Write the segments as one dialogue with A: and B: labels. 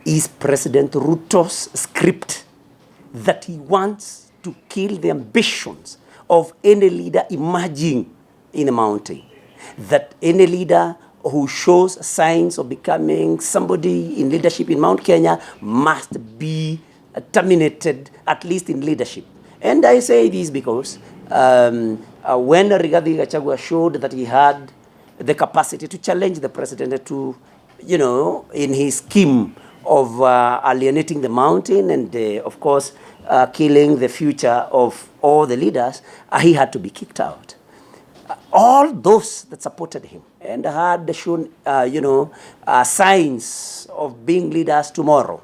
A: is President Ruto's script that he wants to kill the ambitions of any leader emerging in a mountain. That any leader who shows signs of becoming somebody in leadership in Mount Kenya must be terminated, at least in leadership. And I say this because when Rigathi Gachagua showed that he had the capacity to challenge the president to, in his scheme of alienating the mountain and, of course, killing the future of all the leaders, he had to be kicked out. All those that supported him and had shown, signs of being leaders tomorrow,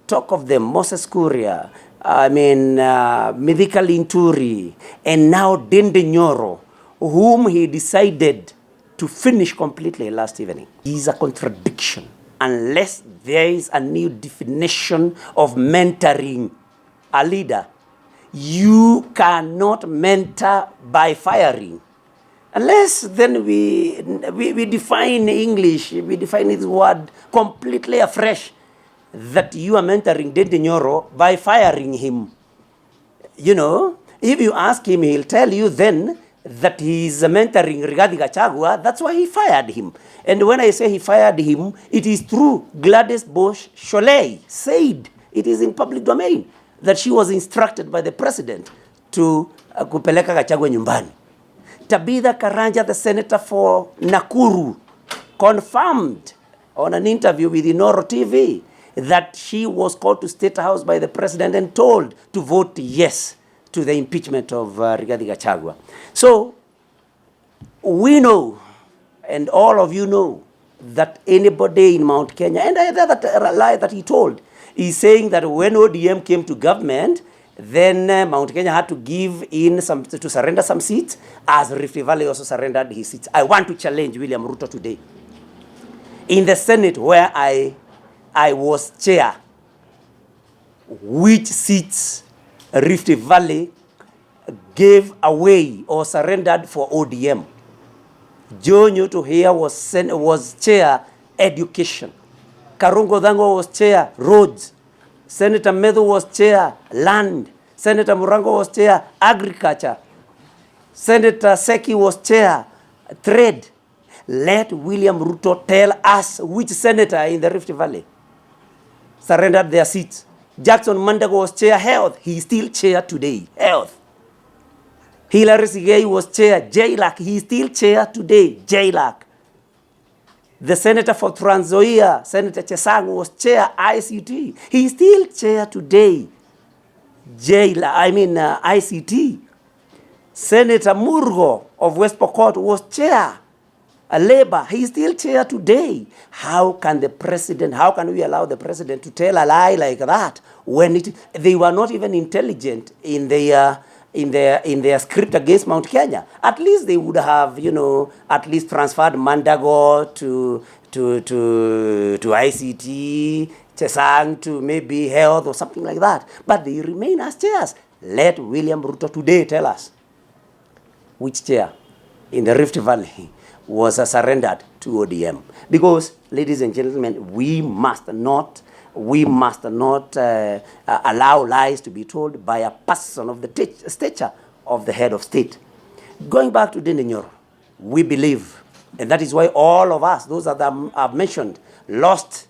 A: talk of them, Moses Kuria, Mithika Linturi, and now Dende Nyoro, whom he decided to finish completely last evening, is a contradiction unless there is a new definition of mentoring a leader. You cannot mentor by firing. Unless then we define English, we define this word completely afresh, that you are mentoring Dende Nyoro by firing him. If you ask him, he'll tell you then that he is mentoring Rigathi Gachagua. That's why he fired him. And when I say he fired him, it is true. Gladys Bosch-Sholei said, it is in public domain, that she was instructed by the president to kupeleka Gachagua nyumbani. Tabitha Karanja, the senator for Nakuru, confirmed on an interview with Inoro TV that she was called to State House by the president and told to vote yes to the impeachment of Rigathi Gachagua. So we know, and all of you know, that anybody in Mount Kenya, and the other lie that he told, is saying that when ODM came to government, then Mount Kenya had to give in to surrender some seats, as Rift Valley also surrendered his seats. I want to challenge William Ruto today. In the Senate, where I was chair, which seats Rift Valley gave away or surrendered for ODM? Joe Nyutu here was chair education. Karungo Dango was chair roads. Senator Medhu was chair land. Senator Murango was chair agriculture. Senator Seki was chair trade. Let William Ruto tell us which senator in the Rift Valley surrendered their seats. Jackson Mandago was chair health. He is still chair today, health. Hilary Sigei was chair JLAC. He is still chair today, JLAC. The senator for Trans Nzoia, Senator Chesang, was chair ICT. He is still chair today, ICT. Senator Murgo of West Pokot was chair Labour. He is still chair today. How can we allow the president to tell a lie like that when they were not even intelligent in their script against Mount Kenya? At least they would have, at least transferred Mandago to ICT, Chesang to maybe health or something like that. But they remain as chairs. Let William Ruto today tell us which chair in the Rift Valley was surrendered to ODM. Because, ladies and gentlemen, we must not allow lies to be told by a person of the stature of the head of state. Going back to Dende Nyoro, we believe, and that is why all of us, those that I've mentioned, lost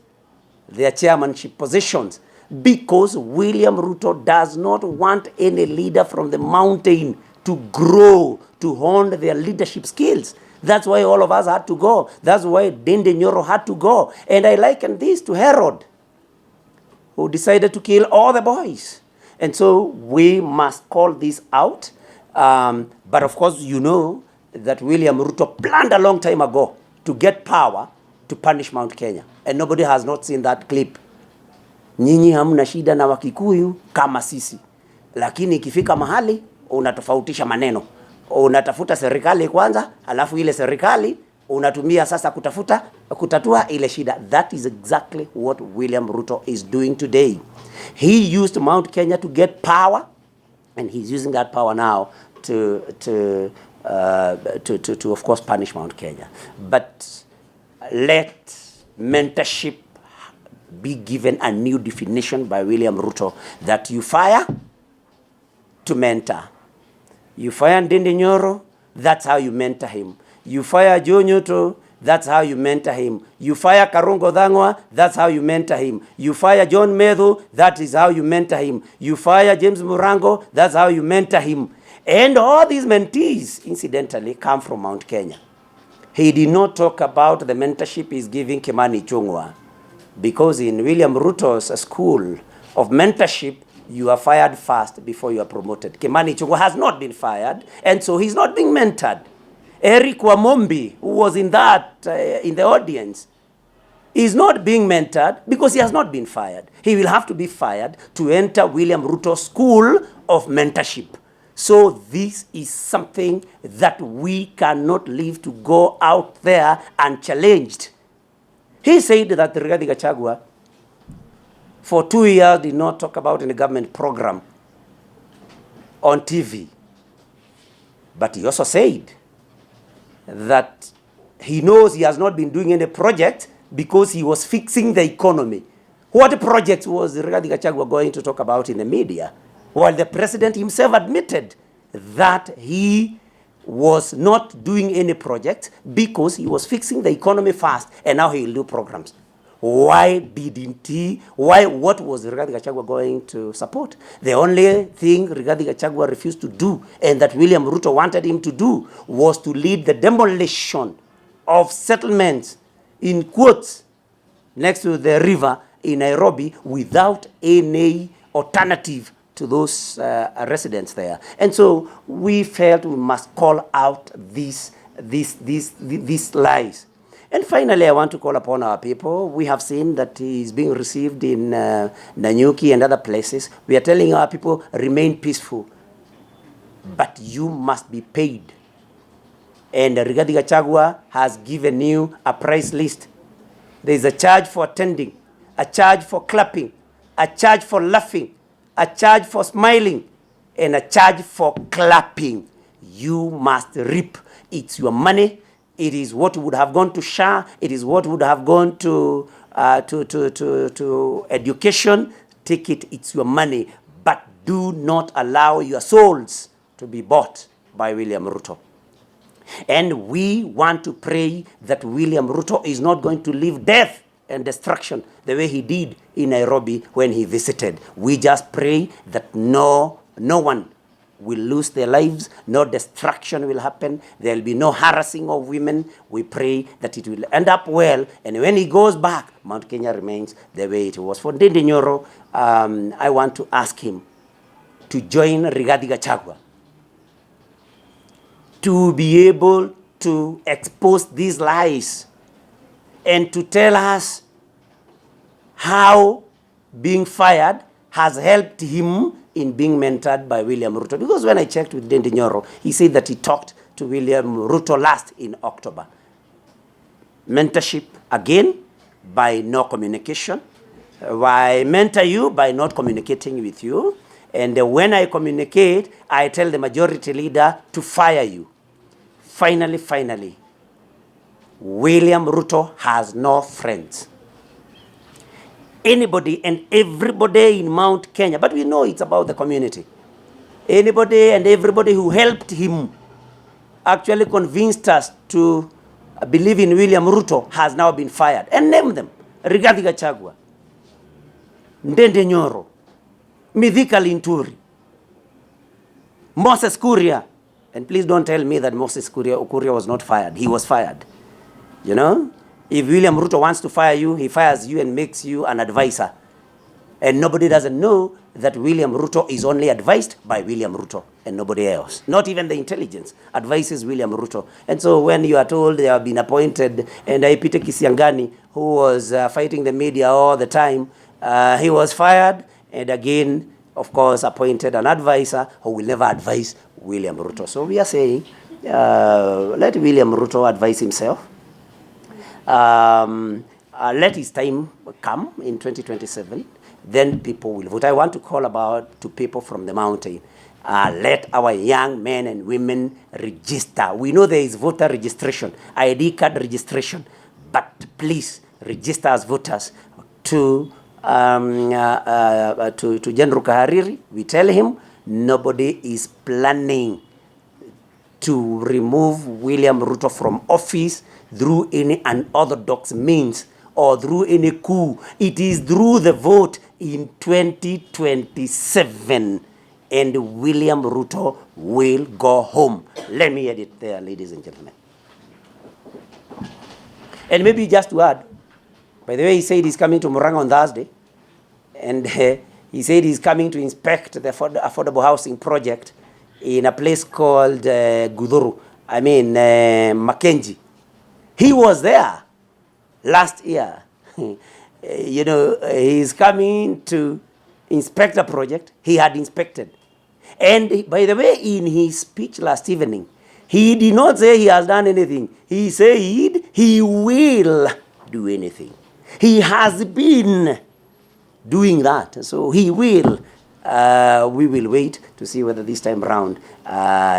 A: their chairmanship positions, because William Ruto does not want any leader from the mountain to grow, to hone their leadership skills. That's why all of us had to go. That's why Dende Nyoro had to go. And I liken this to Herod, who decided to kill all the boys. And so we must call this out. But of course, you know that William Ruto planned a long time ago to get power to punish Mount Kenya. And nobody has not seen that clip. Nyinyi hamna shida na Wakikuyu kama sisi. Lakini ikifika mahali, unatofautisha maneno. Unatafuta serikali kwanza, alafu ile serikali unatumia sasa kutatua ile shida. That is exactly what William Ruto is doing today. He used Mount Kenya to get power, and he's using that power now to of course punish Mount Kenya. But let mentorship be given a new definition by William Ruto, that you fire to mentor. You fire Ndindi Nyoro, that's how you mentor him. You fire Nyutu, that's how you mentor him. You fire Karungo Dhangwa, that's how you mentor him. You fire John Medhu, that is how you mentor him. You fire James Murango, that's how you mentor him. And all these mentees, incidentally, come from Mount Kenya. He did not talk about the mentorship he's giving Kimani Ichung'wah, because in William Ruto's school of mentorship, you are fired first before you are promoted. Kimani Ichung'wah has not been fired, and so he's not being mentored. Eric Wamombi, who was in the audience, is not being mentored because he has not been fired. He will have to be fired to enter William Ruto's school of mentorship. So this is something that we cannot leave to go out there unchallenged. He said that Rigathi Gachagua, for 2 years, did not talk about any government program on TV. But he also said that he knows he has not been doing any project because he was fixing the economy. What project was Rigathi Gachagua going to talk about in the media? While the president himself admitted that he was not doing any project because he was fixing the economy first, and now he will do programs. Why didn't he? What was Rigathi Gachagua going to support? The only thing Rigathi Gachagua refused to do, and that William Ruto wanted him to do, was to lead the demolition of settlements, in quotes, next to the river in Nairobi, without any alternative to those residents there. And so we felt we must call out these lies. And finally, I want to call upon our people. We have seen that he is being received in Nanyuki and other places. We are telling our people, remain peaceful. But you must be paid. And Rigathi Gachagua has given you a price list. There is a charge for attending, a charge for clapping, a charge for laughing, a charge for smiling, and a charge for clapping. You must reap. It's your money. It is what would have gone to SHA. It is what would have gone to education. Take it. It's your money. But do not allow your souls to be bought by William Ruto. And we want to pray that William Ruto is not going to leave death and destruction the way he did in Nairobi when he visited. We just pray that no one will lose their lives, no destruction will happen, there will be no harassing of women. We pray that it will end up well, and when he goes back, Mount Kenya remains the way it was. For Ndindi Nyoro, I want to ask him to join Rigathi Gachagua to be able to expose these lies and to tell us how being fired has helped him in being mentored by William Ruto. Because when I checked with Ndindi Nyoro, he said that he talked to William Ruto last in October. Mentorship, again, by no communication. I mentor you by not communicating with you. And when I communicate, I tell the majority leader to fire you. Finally, William Ruto has no friends. Anybody and everybody in Mount Kenya, but we know it's about the community. Anybody and everybody who helped him actually convinced us to believe in William Ruto has now been fired. And name them: Rigathi Gachagua, Ndindi Nyoro, Mithika Linturi, Moses Kuria. And please don't tell me that Moses Kuria was not fired. He was fired. You know? If William Ruto wants to fire you, he fires you and makes you an advisor. And nobody doesn't know that William Ruto is only advised by William Ruto and nobody else. Not even the intelligence advises William Ruto. And so when you are told they have been appointed, and Peter Kisiangani, who was fighting the media all the time, he was fired, and again, of course, appointed an advisor who will never advise William Ruto. So we are saying, let William Ruto advise himself. Let his time come in 2027, then people will vote. I want to call to people from the mountain. Let our young men and women register. We know there is voter registration, ID card registration, but please register as voters. to General Kahariri. We tell him nobody is planning to remove William Ruto from office through any unorthodox means or through any coup. It is through the vote in 2027, and William Ruto will go home. Let me edit there, ladies and gentlemen. And maybe just to add, by the way, he said he's coming to Murang'a on Thursday, and he said he's coming to inspect the affordable housing project in a place called Guduru, Mackenzie. He was there last year. You know, he's coming to inspect a project he had inspected. And by the way, in his speech last evening, he did not say he has done anything. He said he will do anything. He has been doing that, so he will. We will wait to see whether this time round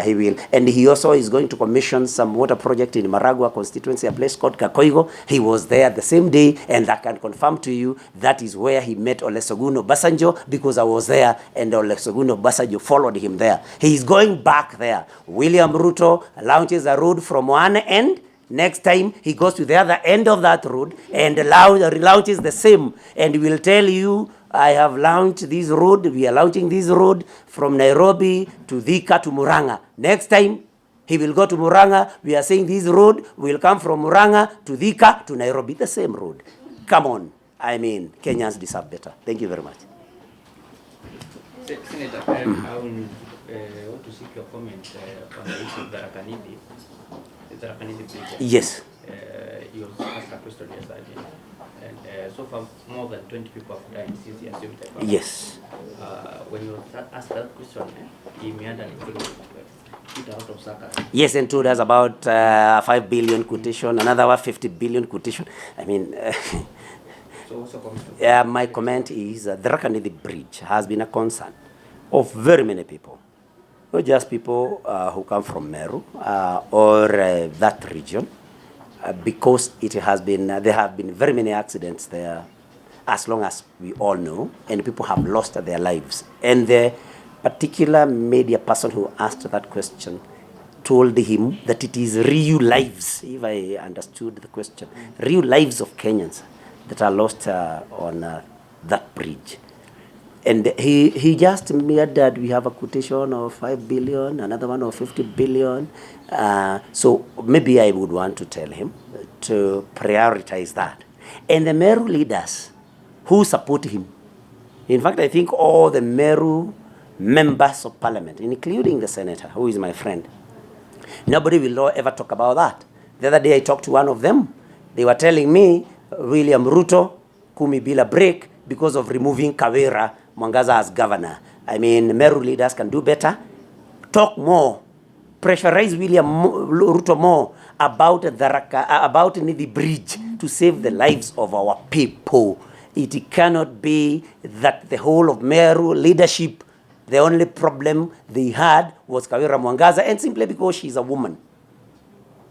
A: he will. And he also is going to commission some water project in Maragua constituency, a place called Kakoigo. He was there the same day, and I can confirm to you that is where he met Olusegun Obasanjo, because I was there, and Olusegun Obasanjo followed him there. He is going back there. William Ruto launches a road from one end. Next time, he goes to the other end of that road and launches the same, and will tell you, I have launched this road, we are launching this road from Nairobi to Thika to Murang'a. Next time, he will go to Murang'a, we are saying this road will come from Murang'a to Thika to Nairobi, the same road. Come on. I mean, Kenyans deserve better. Thank you very much.
B: Senator, I want to seek your comment on the issue of the Rakanidi.
A: Yes.
B: You asked a question yesterday, and so far more than 20 people have died since he assumed the power.
A: Yes.
B: When you asked that question, he made an it out of Saka.
A: Yes, and told us about 5 billion quotation, another 50 billion quotation. I mean,
B: so what's your comment?
A: Yeah, my comment is the Rakanidi Bridge has been a concern of very many people. Not just people who come from Meru or that region, because it has been, there have been very many accidents there, as long as we all know, and people have lost their lives. And the particular media person who asked that question told him that it is real lives, if I understood the question, real lives of Kenyans that are lost on that bridge. And he just made that we have a quotation of 5 billion, another one of 50 billion. So maybe I would want to tell him to prioritize that. And the Meru leaders who support him, in fact, I think all the Meru members of parliament, including the senator, who is my friend, nobody will ever talk about that. The other day I talked to one of them. They were telling me, William Ruto, kumi bila break, because of removing Kawira Mwangaza as governor. I mean, Meru leaders can do better. Talk more. Pressurize William Ruto more about the bridge to save the lives of our people. It cannot be that the whole of Meru leadership, the only problem they had was Kawira Mwangaza, and simply because she's a woman.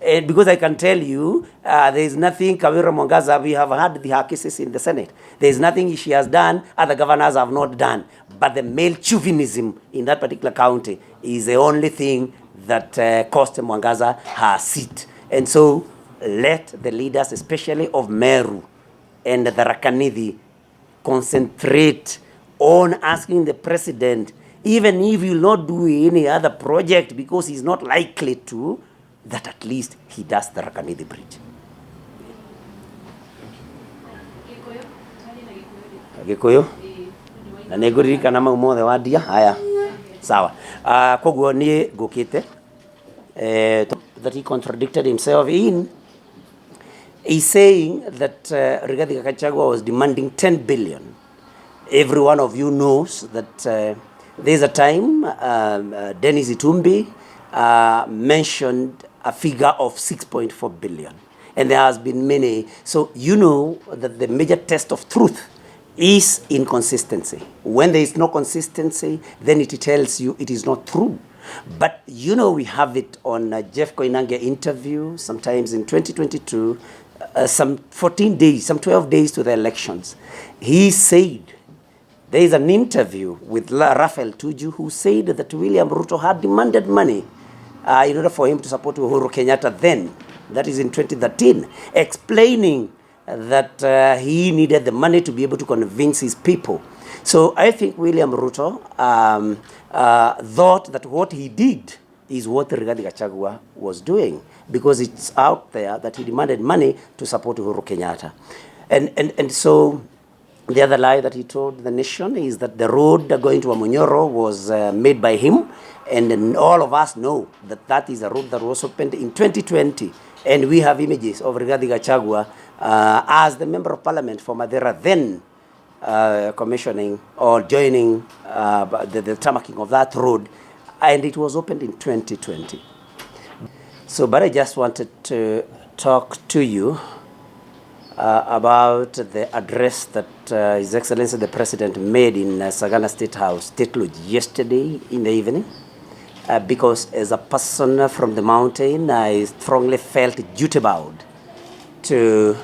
A: And because I can tell you, there is nothing Kawira Mwangaza, we have had her cases in the Senate. There is nothing she has done, other governors have not done. But the male chauvinism in that particular county is the only thing that cost Mwangaza her seat. And so let the leaders, especially of Meru and the Rakanidi, concentrate on asking the president, even if he will not do any other project because he's not likely to, that at least he does the Rakanidi Bridge. Gikuyu? Na negurika na maumothe wadia? Haya. Sawa. Koguo ni gukite. That he contradicted himself in. He's saying that Rigathi Gachagua was demanding 10 billion. Every one of you knows that there's a time Dennis Itumbi mentioned a figure of 6.4 billion. And there has been many. So you know that the major test of truth is inconsistency. When there is no consistency, then it tells you it is not true. But you know we have it on Jeff Koinange interview, sometimes in 2022, some 14 days, some 12 days to the elections, he said, there is an interview with Raphael Tuju who said that William Ruto had demanded money in order for him to support Uhuru Kenyatta then, that is in 2013, explaining that he needed the money to be able to convince his people. So I think William Ruto thought that what he did is what Rigathi Gachagua was doing, because it's out there that he demanded money to support Uhuru Kenyatta. And so the other lie that he told the nation is that the road going to Amunyoro was made by him, and all of us know that that is a road that was opened in 2020, and we have images of Rigathi Gachagua as the member of parliament for Madeira then commissioning or joining the tarmacking of that road, and it was opened in 2020. So, but I just wanted to talk to you about the address that His Excellency the President made in Sagana State House, State Lodge, yesterday in the evening, because as a person from the mountain, I strongly felt duty-bound to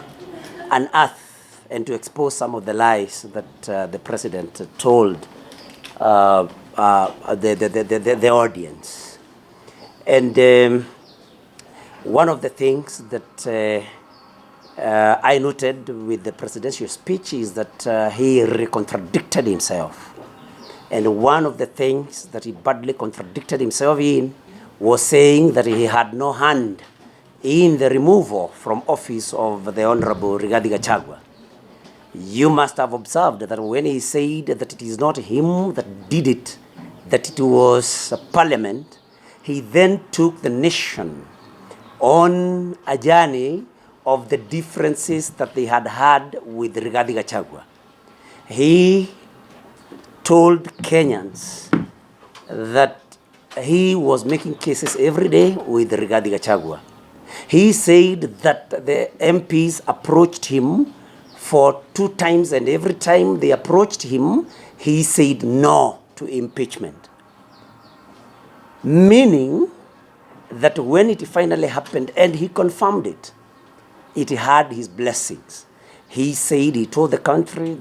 A: unearth and to expose some of the lies that the President told the audience. And one of the things that I noted with the presidential speech is that he contradicted himself. And one of the things that he badly contradicted himself in was saying that he had no hand in the removal from office of the Honorable Rigathi Gachagua. You must have observed that when he said that it is not him that did it, that it was Parliament, he then took the nation on a journey of the differences that they had had with Rigathi Gachagua. He told Kenyans that he was making cases every day with Rigathi Gachagua. He said that the MPs approached him for 2 times, and every time they approached him, he said no to impeachment. Meaning that when it finally happened, and he confirmed it, it had his blessings. He said, he told the country